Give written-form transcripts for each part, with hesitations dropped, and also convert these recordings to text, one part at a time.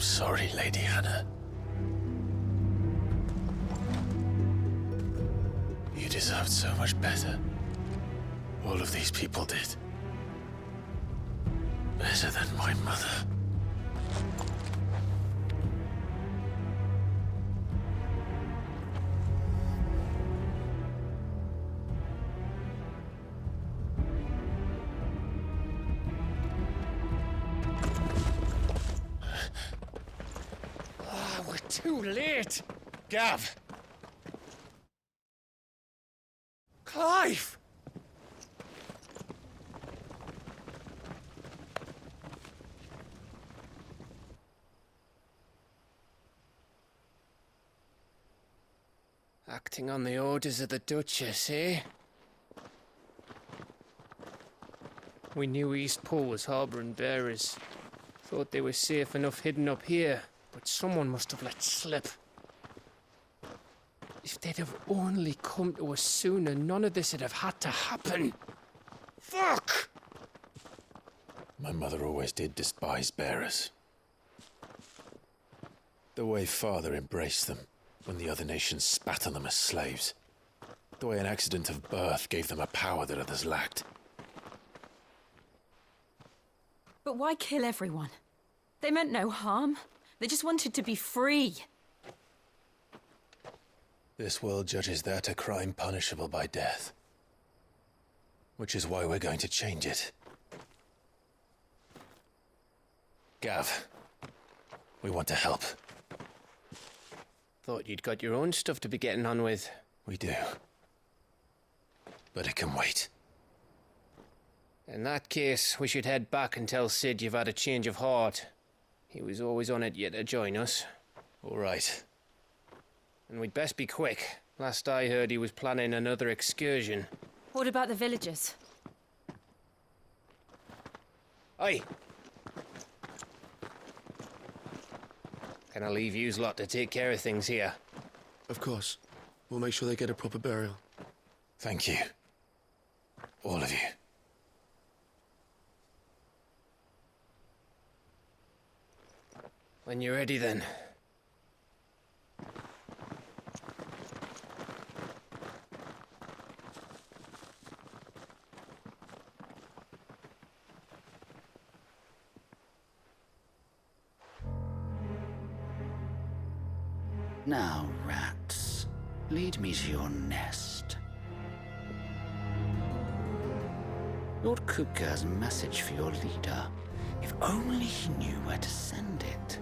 sorry, Lady Hannah. You deserved so much better. All of these people did. Better than my mother. We're too late! Gav! Clive! Acting on the orders of the Duchess, eh? We knew East Pole was harbouring bearers. Thought they were safe enough hidden up here, but someone must have let slip. If they'd have only come to us sooner, none of this would have had to happen. Fuck! My mother always did despise bearers. The way Father embraced them when the other nations spat on them as slaves. The way an accident of birth gave them a power that others lacked. But why kill everyone? They meant no harm. They just wanted to be free. This world judges that a crime punishable by death. Which is why we're going to change it. Gav, we want to help. Thought you'd got your own stuff to be getting on with. We do. But it can wait. In that case, we should head back and tell Sid you've had a change of heart. He was always on it yet to join us. All right. And we'd best be quick. Last I heard, he was planning another excursion. What about the villagers? Aye. Can I leave yous lot to take care of things here? Of course. We'll make sure they get a proper burial. Thank you. All of you. When you're ready, then. Now, rats, lead me to your nest. Lord Kupka has a message for your leader. If only he knew where to send it.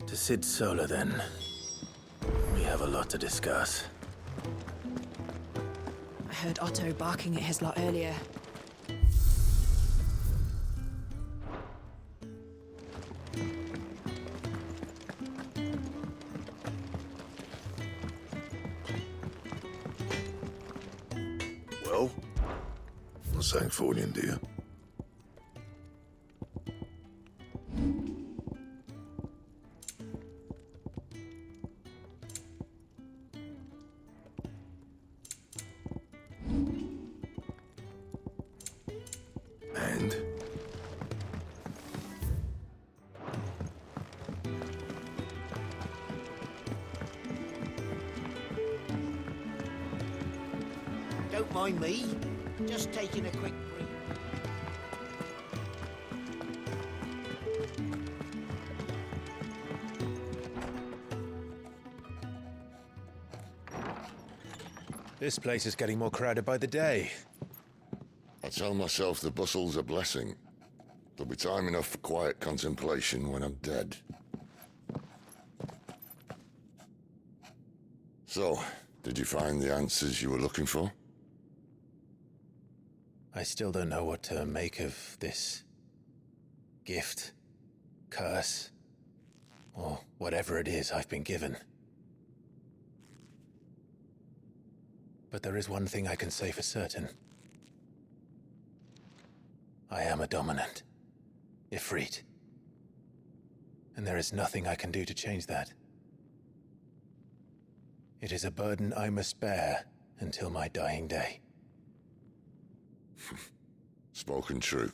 To Sid Solar, then. We have a lot to discuss. I heard Otto barking at his lot earlier. Well, what's something for you, dear? And? Don't mind me. Just taking a quick breathe. This place is getting more crowded by the day. I tell myself the bustle's a blessing. There'll be time enough for quiet contemplation when I'm dead. So, did you find the answers you were looking for? I still don't know what to make of this gift, curse, or whatever it is I've been given. But there is one thing I can say for certain. I am a dominant. Ifrit. And there is nothing I can do to change that. It is a burden I must bear until my dying day. Spoken true.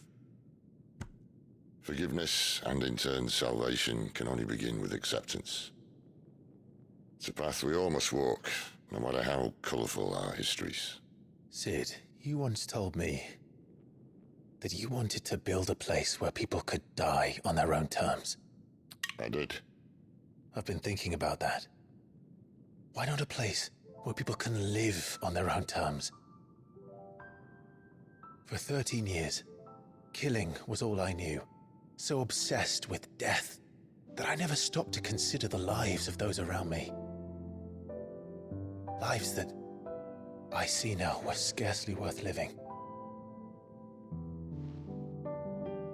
Forgiveness and in turn salvation can only begin with acceptance. It's a path we all must walk, no matter how colourful our histories. Sid, you once told me that you wanted to build a place where people could die on their own terms. I did. I've been thinking about that. Why not a place where people can live on their own terms? For 13 years, killing was all I knew. So obsessed with death that I never stopped to consider the lives of those around me. Lives that I see now were scarcely worth living.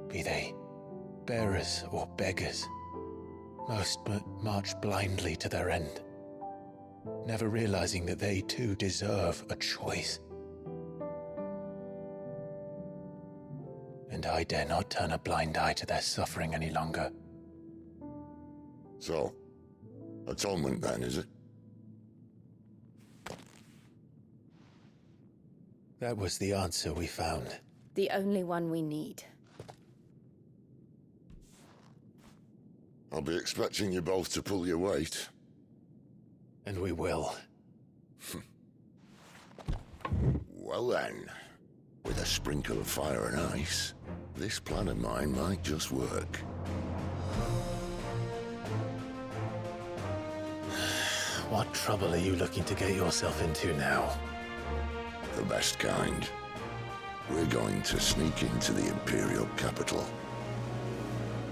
Be they bearers or beggars, most march blindly to their end, never realizing that they too deserve a choice. And I dare not turn a blind eye to their suffering any longer. So, atonement then, is it? That was the answer we found. The only one we need. I'll be expecting you both to pull your weight. And we will. Well then, with a sprinkle of fire and ice, this plan of mine might just work. What trouble are you looking to get yourself into now? The best kind. We're going to sneak into the Imperial capital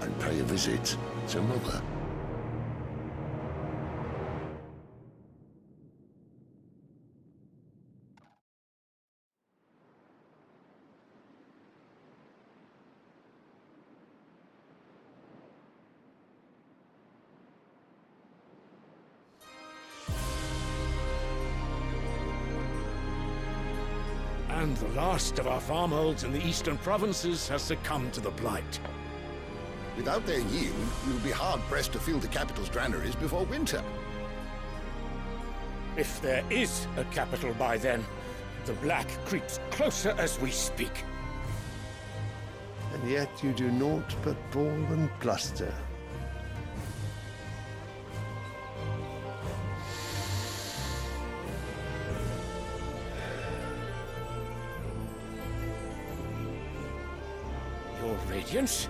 and pay a visit to Mother. And the last of our farmholds in the eastern provinces has succumbed to the blight. Without their yield, we'll be hard-pressed to fill the capital's granaries before winter. If there is a capital by then, the black creeps closer as we speak. And yet you do naught but bawl and bluster. Your Radiance?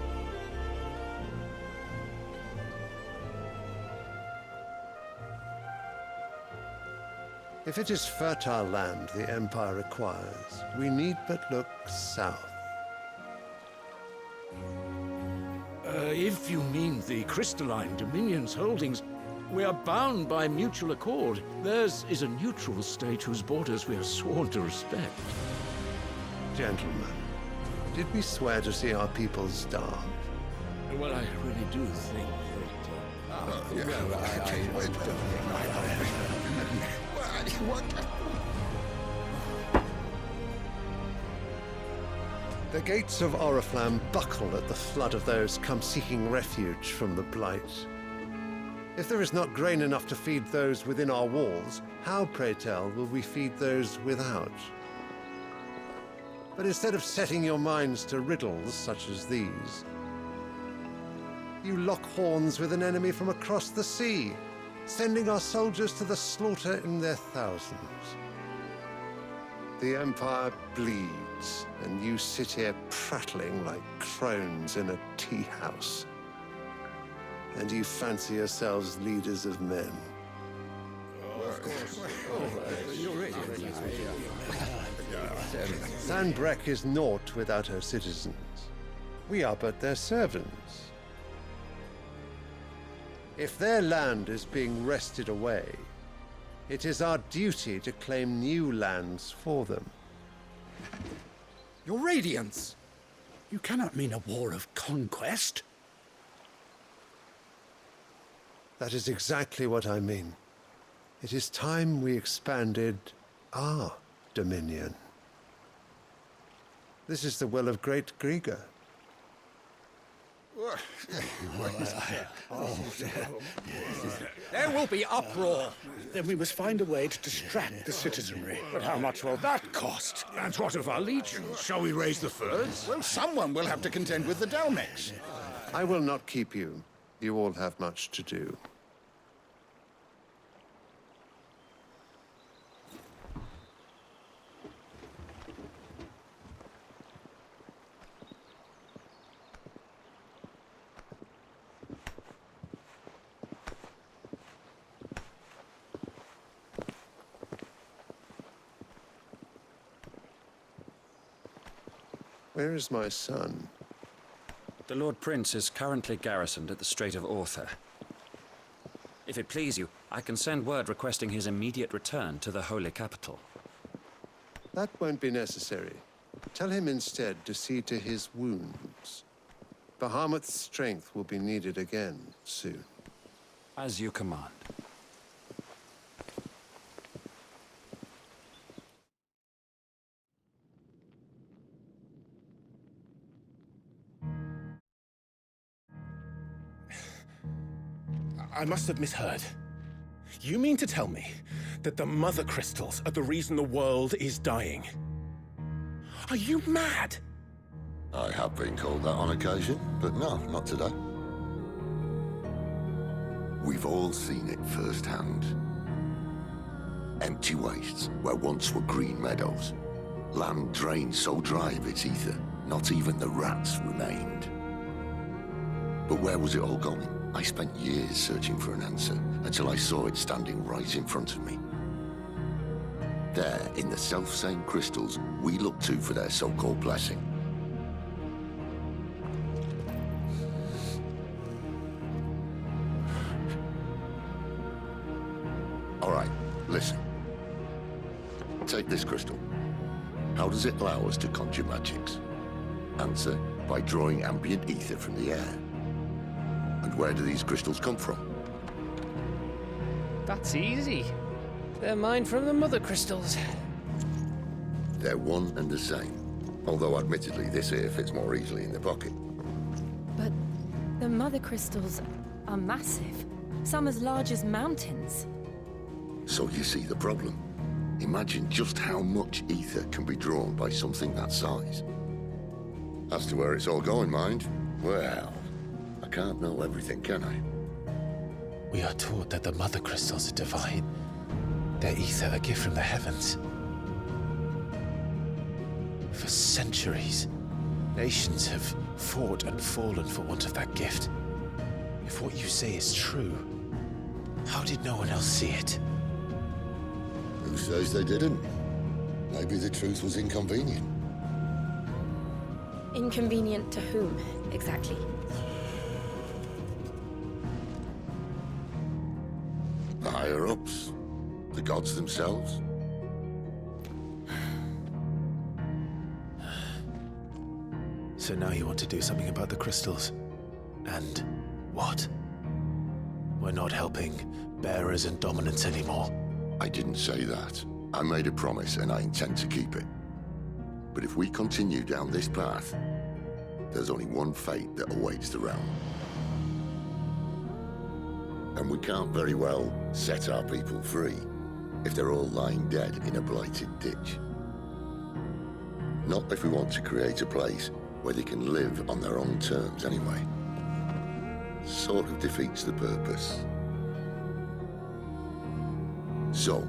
If it is fertile land the Empire requires, we need but look south. If you mean the crystalline Dominion's holdings, we are bound by mutual accord. Theirs is a neutral state whose borders we are sworn to respect. Gentlemen, did we swear to see our people starve? Well, I really do think The gates of Oriflamme buckle at the flood of those come seeking refuge from the blight. If there is not grain enough to feed those within our walls, how, pray tell, will we feed those without? But instead of setting your minds to riddles such as these, you lock horns with an enemy from across the sea, sending our soldiers to the slaughter in their thousands. The Empire bleeds, and you sit here prattling like crones in a tea house. And you fancy yourselves leaders of men. Sanbreque is naught without her citizens. We are but their servants. If their land is being wrested away, it is our duty to claim new lands for them. Your Radiance! You cannot mean a war of conquest. That is exactly what I mean. It is time we expanded our dominion. This is the will of great Grieger. There will be uproar. Then we must find a way to distract the citizenry. But how much will that cost? And what of our legions? Shall we raise the furs? Well, someone will have to contend with the Dalmex. I will not keep you. You all have much to do. Where is my son? The Lord Prince is currently garrisoned at the Strait of Author. If it please you, I can send word requesting his immediate return to the Holy Capital. That won't be necessary. Tell him instead to see to his wounds. Bahamut's strength will be needed again soon. As you command. I must have misheard. You mean to tell me that the mother crystals are the reason the world is dying? Are you mad? I have been called that on occasion, but no, not today. We've all seen it firsthand. Empty wastes where once were green meadows. Land drained so dry of its ether, not even the rats remained. But where was it all going? I spent years searching for an answer until I saw it standing right in front of me. There, in the self-same crystals we look to for their so-called blessing. All right, listen. Take this crystal. How does it allow us to conjure magics? Answer, by drawing ambient ether from the air. And where do these crystals come from? That's easy. They're mined from the mother crystals. They're one and the same. Although admittedly this here fits more easily in the pocket. But the mother crystals are massive. Some as large as mountains. So you see the problem. Imagine just how much ether can be drawn by something that size. As to where it's all going, mind, well, I can't know everything, can I? We are taught that the mother crystals are divine. Their ether a gift from the heavens. For centuries, nations have fought and fallen for want of that gift. If what you say is true, how did no one else see it? Who says they didn't? Maybe the truth was inconvenient. Inconvenient to whom, exactly? The higher-ups, the gods themselves. So now you want to do something about the crystals. And what? We're not helping bearers and dominants anymore. I didn't say that. I made a promise and I intend to keep it. But if we continue down this path, there's only one fate that awaits the realm. And we can't very well set our people free if they're all lying dead in a blighted ditch. Not if we want to create a place where they can live on their own terms anyway. Sort of defeats the purpose. So,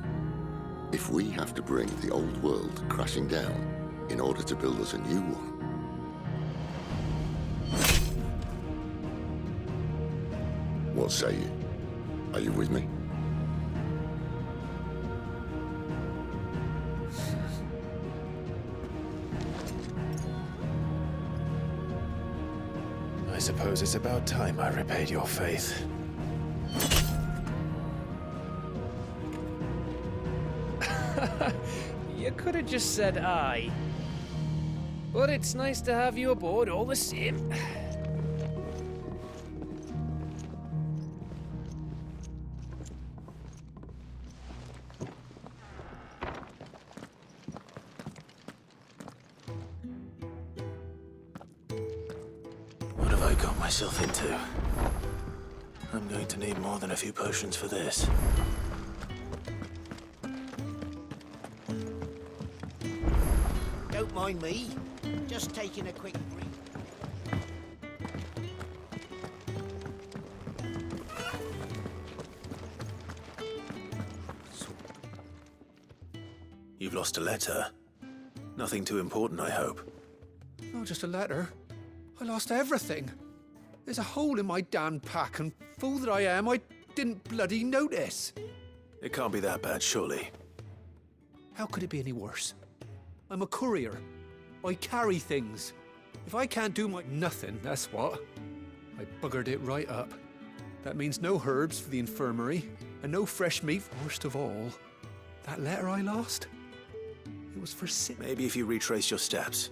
if we have to bring the old world crashing down in order to build us a new one, what say you? Are you with me? I suppose it's about time I repaid your faith. You could have just said aye. But it's nice to have you aboard all the same. got myself into? I'm going to need more than a few potions for this. Don't mind me. Just taking a quick break. You've lost a letter. Nothing too important, I hope. Not just a letter. I lost everything. There's a hole in my damn pack, and fool that I am, I didn't bloody notice. It can't be that bad, surely. How could it be any worse? I'm a courier. I carry things. If I can't do my nothing, that's what. I buggered it right up. That means no herbs for the infirmary, and no fresh meat. Worst of all, that letter I lost, it was for sick. Maybe if you retrace your steps.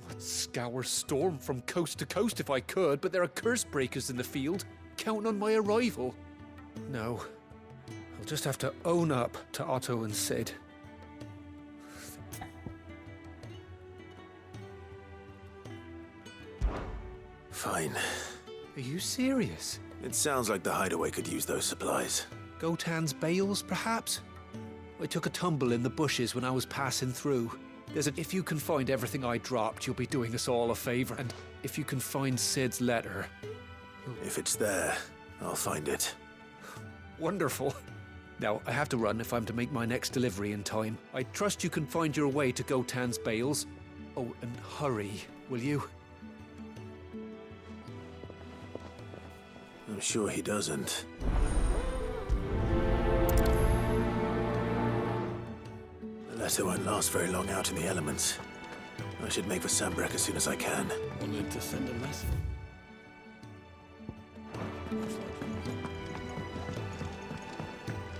I'd scour Storm from coast to coast if I could, but there are curse breakers in the field, counting on my arrival. No, I'll just have to own up to Otto and Sid. Fine. Are you serious? It sounds like the hideaway could use those supplies. Gotan's bales, perhaps? I took a tumble in the bushes when I was passing through. If you can find everything I dropped, you'll be doing us all a favour. And if you can find Sid's letter... If it's there, I'll find it. Wonderful. Now, I have to run if I'm to make my next delivery in time. I trust you can find your way to Gotan's bales. Oh, and hurry, will you? I'm sure he doesn't. The letter won't last very long out in the elements. I should make for Sambrek as soon as I can. Wanted to send a message.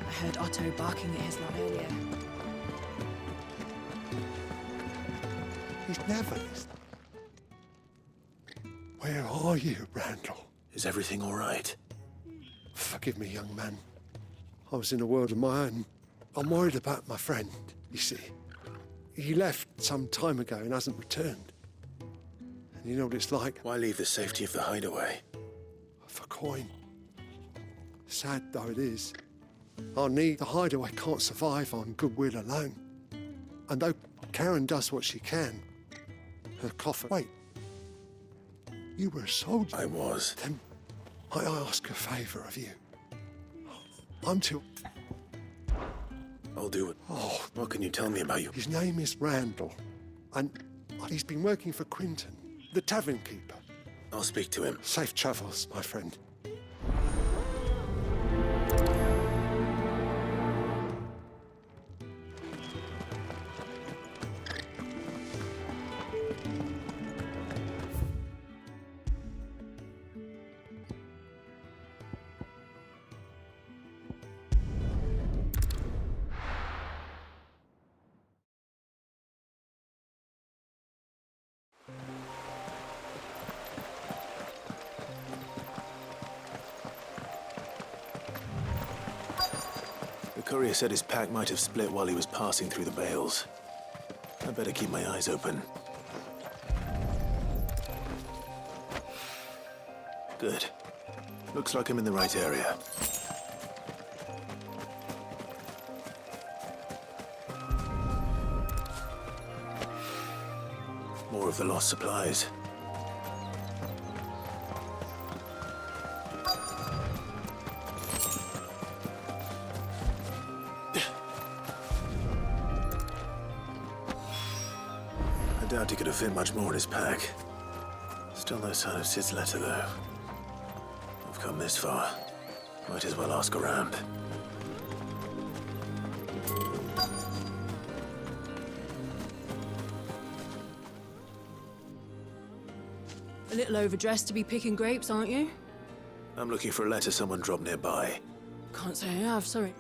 I heard Otto barking at his lot earlier. He's never listened. Where are you, Randall? Is everything all right? Forgive me, young man. I was in a world of my own. I'm worried about my friend, you see. He left some time ago and hasn't returned. And you know what it's like. Why leave the safety of the hideaway? For coin. Sad though it is. Our need, the hideaway can't survive on goodwill alone. And though Karen does what she can, her coffin... Wait. You were a soldier. I was. Then I ask a favour of you. I'm too... I'll do it. Oh. What can you tell me about you? His name is Randall. And he's been working for Quinton, the tavern keeper. I'll speak to him. Safe travels, my friend. The courier said his pack might have split while he was passing through the bales. I better keep my eyes open. Good. Looks like I'm in the right area. More of the lost supplies. I doubt he could have fit much more in his pack. Still no sign of Sid's letter, though. I've come this far. Might as well ask around. A little overdressed to be picking grapes, aren't you? I'm looking for a letter someone dropped nearby. Can't say I have, sorry.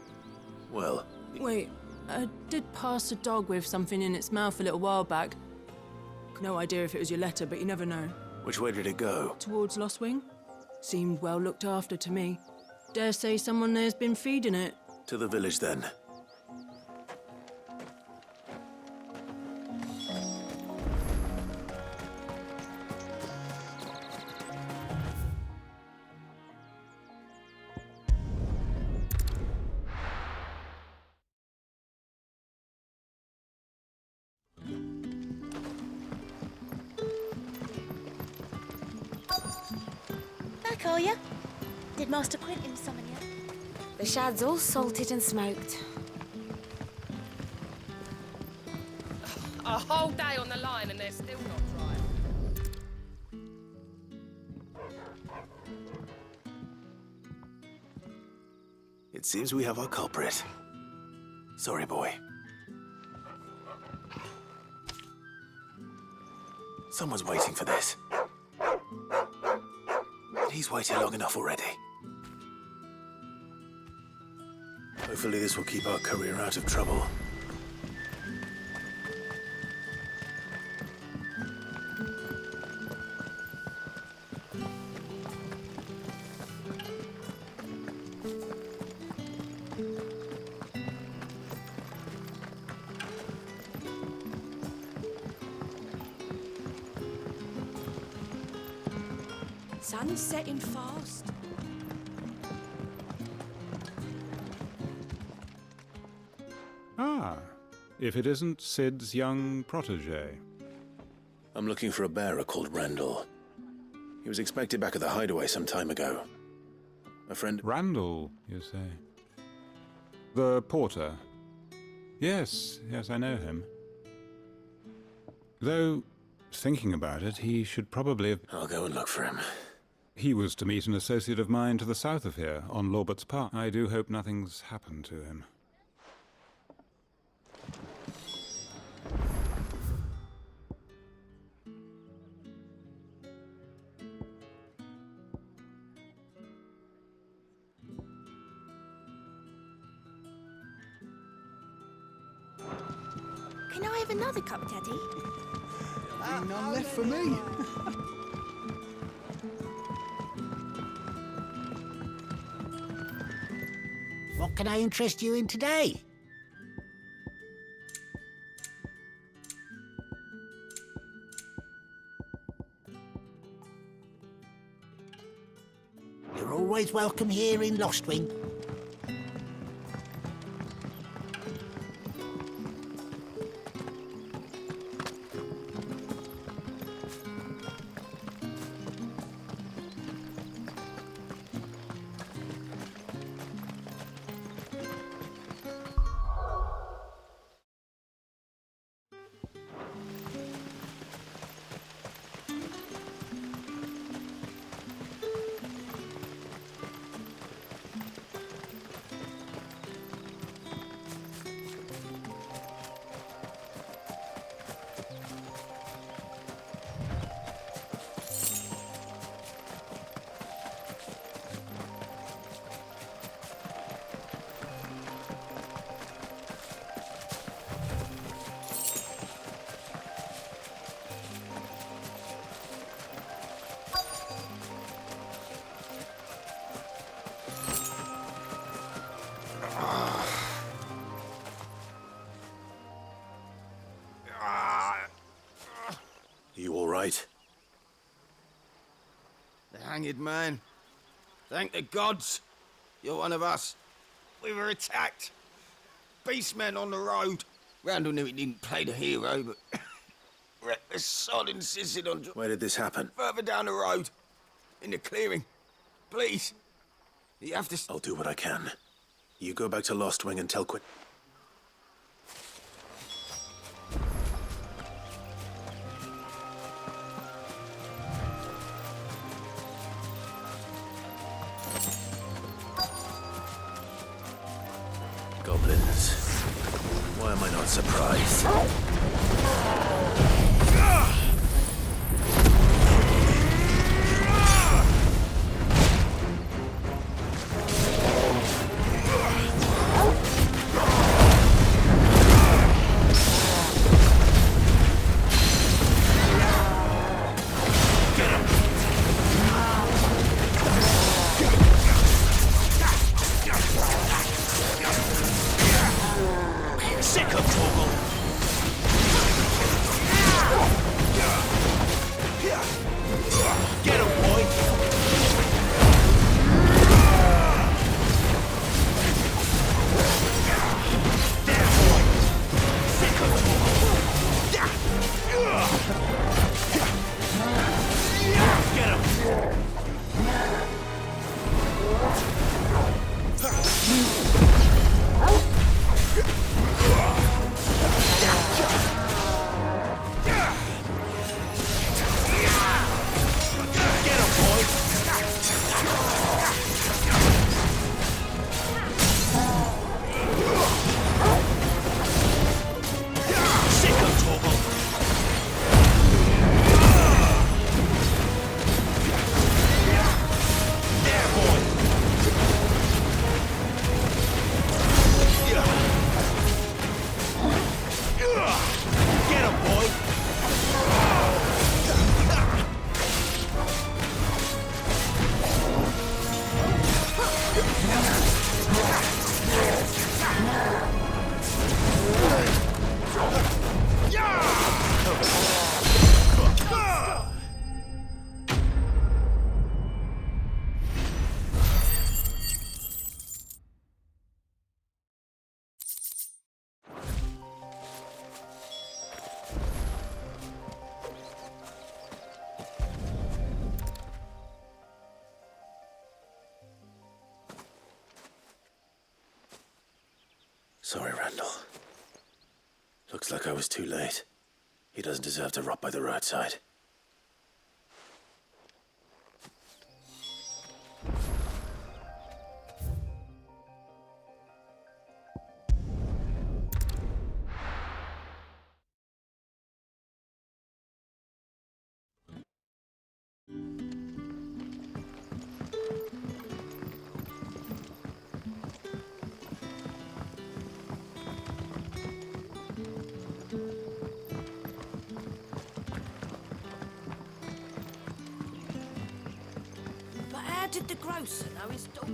Well... Wait, I did pass a dog with something in its mouth a little while back. No idea if it was your letter, but you never know. Which way did it go? Towards Lost Wing. Seemed well looked after to me. Dare say someone there's been feeding it. To the village, then. call you? Did Master Quentin summon you? The shad's all salted and smoked. A whole day on the line and they're still not dry. It seems we have our culprit. Sorry, boy. Someone's waiting for this. He's waited long enough already. Hopefully this will keep our career out of trouble. Sun's setting fast. Ah, if it isn't Sid's young protege. I'm looking for a bearer called Randall. He was expected back at the hideaway some time ago. A friend... Randall, you say? The porter? Yes, I know him. Though, thinking about it, he should probably have... I'll go and look for him. He was to meet an associate of mine to the south of here, on Lawbert's Park. I do hope nothing's happened to him. Can I have another cup, Daddy? None left for me. What can I interest you in today? You're always welcome here in Lostwing. You all right? The hanged man. Thank the gods. You're one of us. We were attacked. Beastmen on the road. Randall knew he didn't play the hero, but reckless sod insisted on... Where did this happen? Further down the road. In the clearing. Please. You have to... I'll do what I can. You go back to Lostwing and tell Quit... Goblins. Why am I not surprised? Sick of trouble. Get him, boy! Sorry, Randall. Looks like I was too late. He doesn't deserve to rot by the roadside. How did the grocer know his daughter?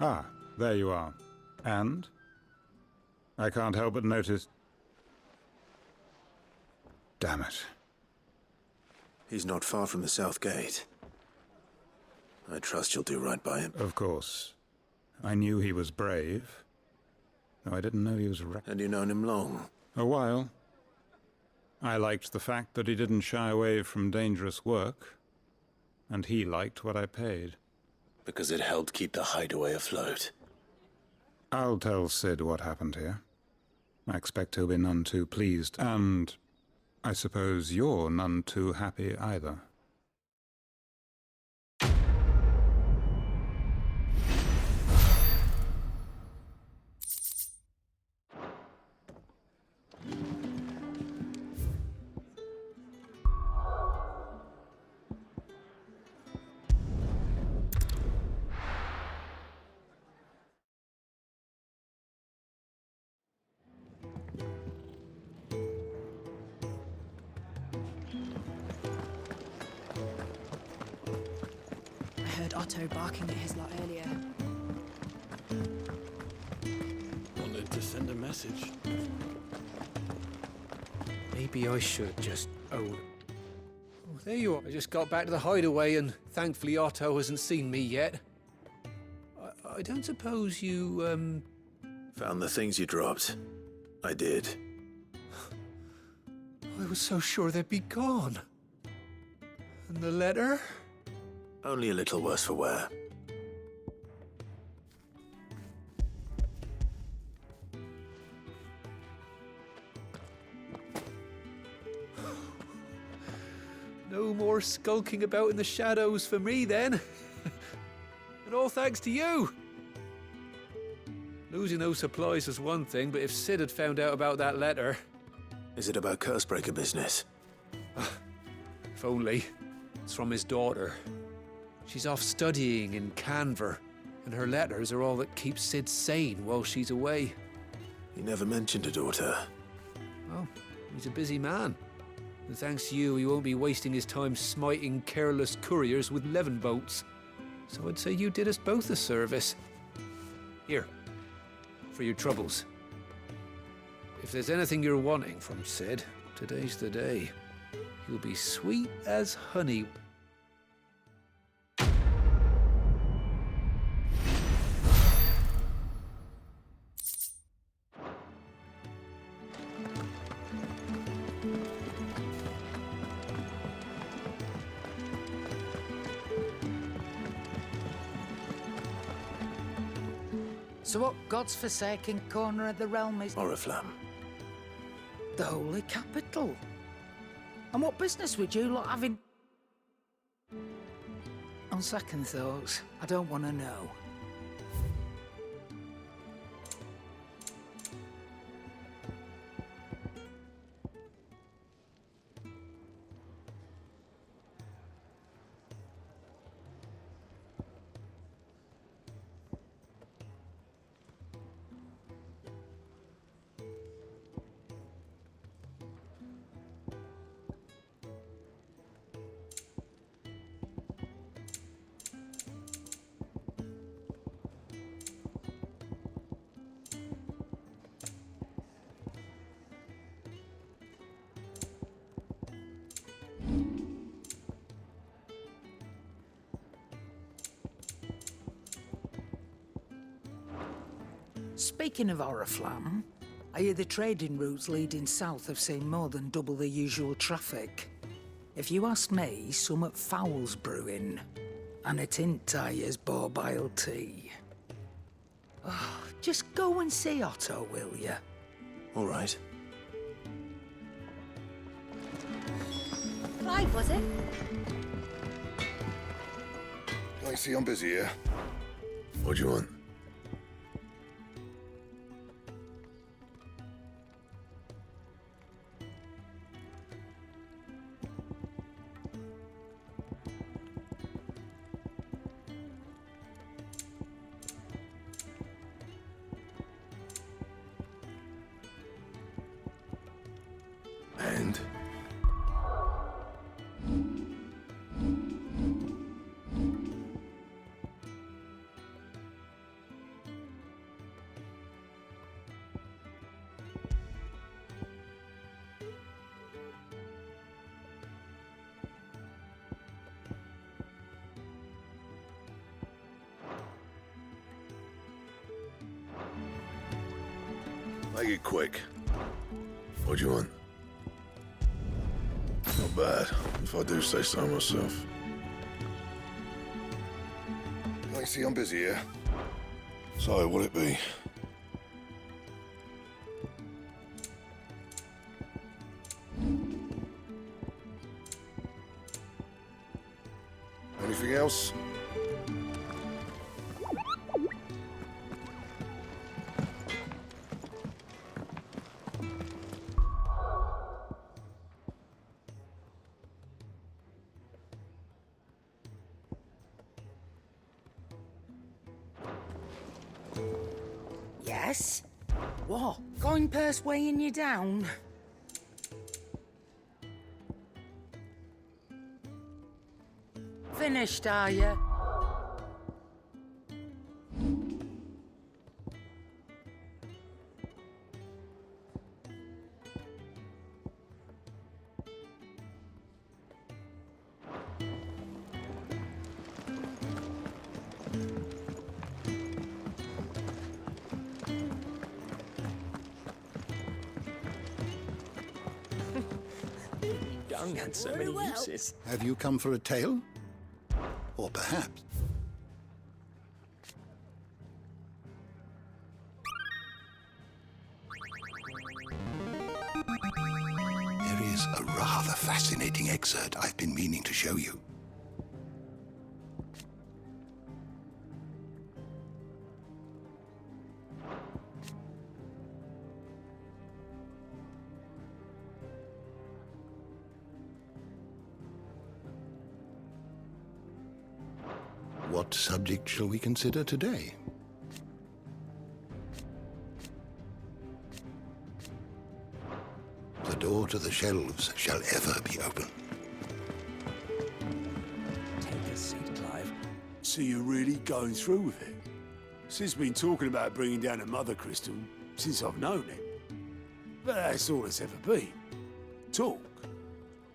Ah, there you are. And? I can't help but notice... Damn it. He's not far from the South Gate. I trust you'll do right by him. Of course. I knew he was brave. Though I didn't know he was... And you've known him long? A while. I liked the fact that he didn't shy away from dangerous work. And he liked what I paid. Because it helped keep the hideaway afloat. I'll tell Sid what happened here. I expect he'll be none too pleased. And I suppose you're none too happy either. Otto barking at his lot earlier. Wanted to send a message. Maybe I should just... Oh, there you are. I just got back to the hideaway and thankfully Otto hasn't seen me yet. I don't suppose you, Found the things you dropped. I did. I was so sure they'd be gone. And the letter? Only a little worse for wear. No more skulking about in the shadows for me, then. And all thanks to you. Losing those supplies was one thing, but if Sid had found out about that letter... Is it about Cursebreaker business? If only. It's from his daughter. She's off studying in Canver, and her letters are all that keeps Sid sane while she's away. He never mentioned a daughter. Well, he's a busy man. And thanks to you, he won't be wasting his time smiting careless couriers with levin boats. So I'd say you did us both a service. Here, for your troubles. If there's anything you're wanting from Sid, today's the day. He'll be sweet as honey. So what God's forsaken corner of the realm is? Oriflamme. The holy capital. And what business would you lot have in... On second thoughts, I don't want to know. Speaking of Oriflamme, I hear the trading routes leading south have seen more than double the usual traffic. If you ask me, summat foul's brewing. And it ain't Tyre's borbile tea. Oh, just go and see Otto, will ya? All right. Clive, was it? I see I'm busy here. What do you want? And? Make it quick. What do you want? Not bad, if I do say so myself. I see I'm busy here. So, what'll it be? Anything else? Yes? What? Going purse weighing you down? Finished, are you? Young had so many uses. Have you come for a tale? Or perhaps... There is a rather fascinating excerpt I've been meaning to show you. What subject shall we consider today? The door to the shelves shall ever be open. Take a seat, Clive. So you're really going through with it? Sid's been talking about bringing down a mother crystal since I've known him. But that's all it's ever been. Talk.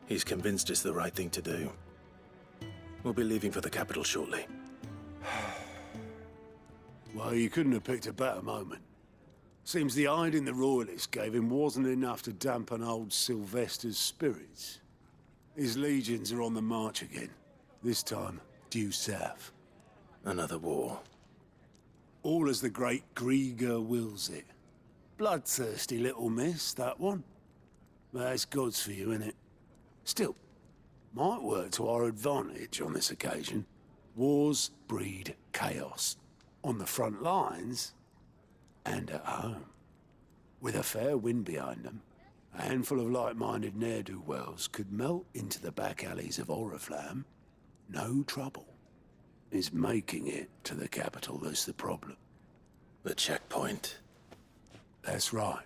He's convinced it's the right thing to do. We'll be leaving for the capital shortly. Well, you couldn't have picked a better moment. Seems the hiding the Royalists gave him wasn't enough to dampen old Sylvester's spirits. His legions are on the march again. This time, due south. Another war. All as the great Grieger wills it. Bloodthirsty little miss, that one. But that's God's for you, innit? Still, might work to our advantage on this occasion. Wars breed chaos. On the front lines, and at home. With a fair wind behind them, a handful of like-minded ne'er-do-wells could melt into the back alleys of Oriflamme. No trouble. It's making it to the capital that's the problem. The checkpoint. That's right.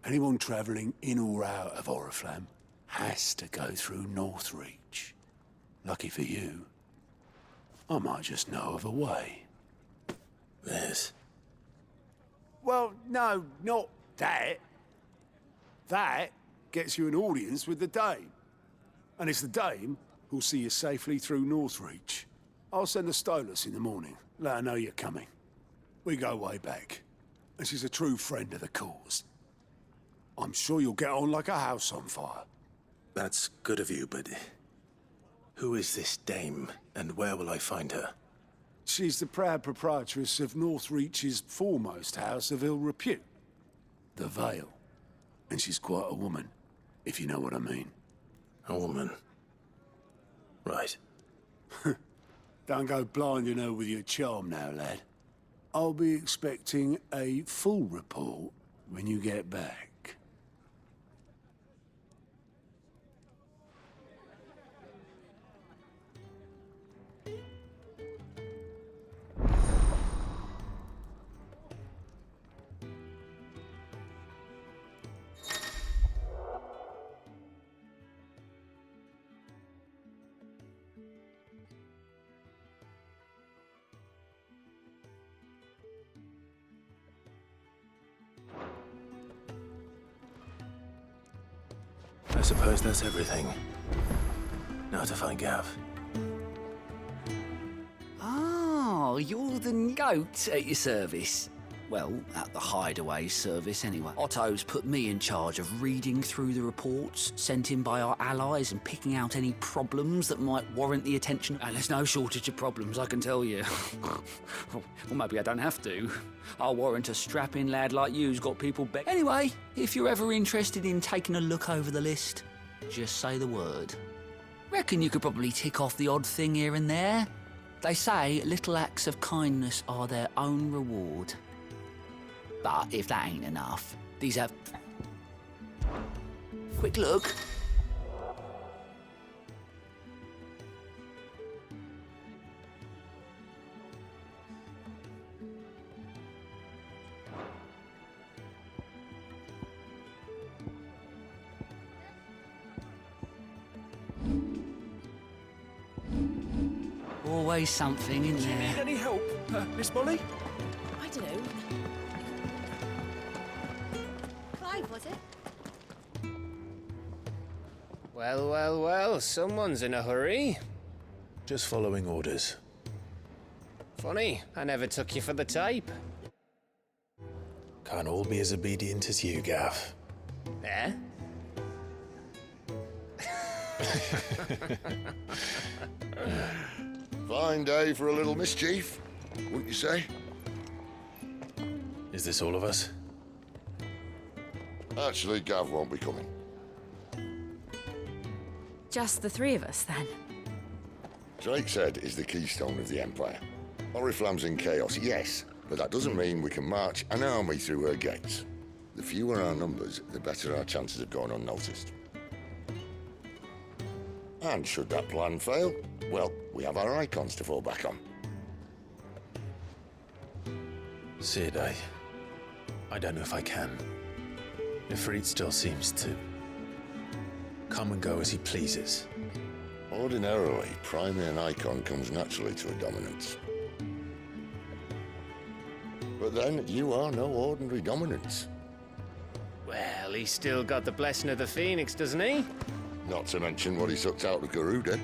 Anyone travelling in or out of Oriflamme has to go through Northreach. Lucky for you, I might just know of a way. This? Well, no, not that. That gets you an audience with the Dame. And it's the Dame who'll see you safely through Northreach. I'll send the Stolas in the morning. Let her know you're coming. We go way back. and she's a true friend of the cause. I'm sure you'll get on like a house on fire. That's good of you, but who is this dame, and where will I find her? She's the proud proprietress of Northreach's foremost house of ill repute, the Vale. And she's quite a woman, if you know what I mean. A woman? Right. Don't go blinding her with your charm now, lad. I'll be expecting a full report when you get back. I suppose that's everything. Now to find Gav. Oh, you're the goat at your service. Well, at the hideaway service anyway. Otto's put me in charge of reading through the reports sent in by our allies and picking out any problems that might warrant the attention. And there's no shortage of problems, I can tell you. Well, maybe I don't have to. I'll warrant a strapping lad like you's got people back. Anyway, if you're ever interested in taking a look over the list, just say the word. Reckon you could probably tick off the odd thing here and there. They say little acts of kindness are their own reward. But if that ain't enough, these have... Quick look. Always something in there. Do you need any help, Miss Molly? I don't know. Clive, was it? Well, well, well, someone's in a hurry. Just following orders. Funny, I never took you for the type. Can't all be as obedient as you, Gav. Eh? Fine day for a little mischief, wouldn't you say? Is this all of us? Actually, Gav won't be coming. Just the three of us, then? Drake's Head is the keystone of the Empire. Oriflamme's in chaos, yes, but that doesn't mean we can march an army through her gates. The fewer our numbers, the better our chances of going unnoticed. And should that plan fail, well, we have our icons to fall back on. Sid, I don't know if I can. Ifrit still seems to come and go as he pleases. Ordinarily, priming an icon comes naturally to a dominance. But then, you are no ordinary dominance. Well, he's still got the blessing of the Phoenix, doesn't he? Not to mention what he sucked out of Garuda.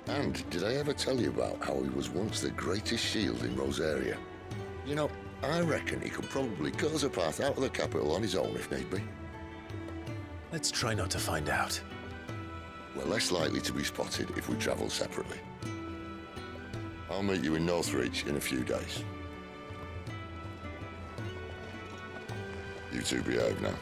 And did I ever tell you about how he was once the greatest shield in Rosaria? You know, I reckon he could probably cause a path out of the capital on his own if need be. Let's try not to find out. We're less likely to be spotted if we travel separately. I'll meet you in Northreach in a few days. You two behave now.